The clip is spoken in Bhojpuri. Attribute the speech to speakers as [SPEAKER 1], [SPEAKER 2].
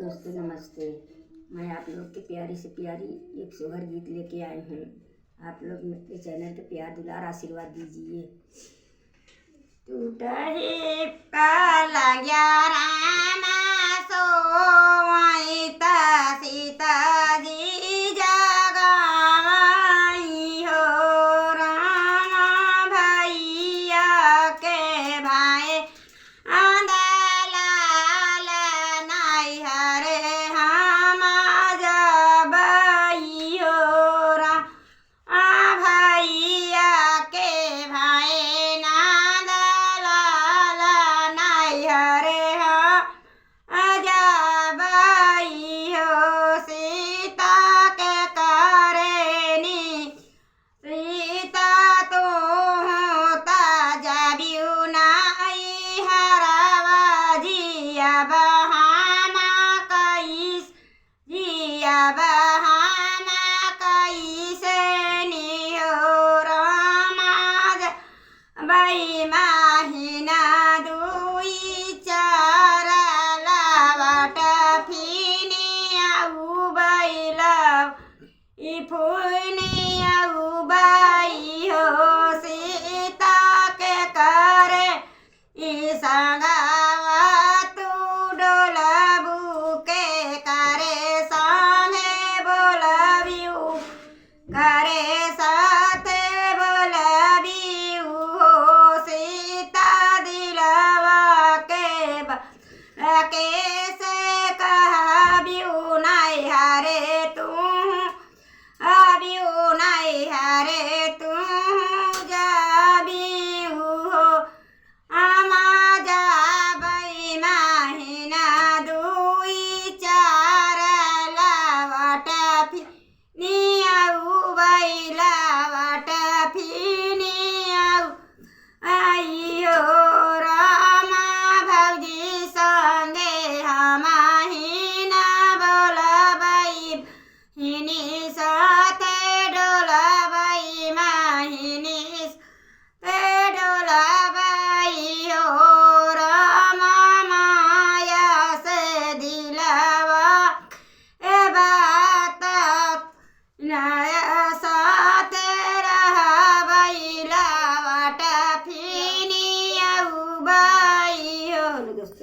[SPEAKER 1] दोस्तों नमस्ते। मैं आप लोग की प्यारी से प्यारी एक सोहर गीत लेके आई हूँ। आप लोग मेरे चैनल पे प्यार दुलार आशीर्वाद दीजिए। टूटा ही काला ग्यारामा सोईता सीता जी जगाई हो रामा भैया के भाई आंदलाल नाई हरे हम जबई हो रा भैया के भाई नांदलाल नाई हरे हम जबई हो सीता के करेनी सीता तो होता जबियु नाई हरवा जिया बहामा कैस जिया बहामा कैसे नियो रामाज बई माहिना दुई चार लावट फिनी आउ बैलव ई फुनी आउ बाई हो सीता के करे ई संगावा तू डोलबू के करे संगे बोलबियू करे साथे बोलबियू हो सीता दिलवा के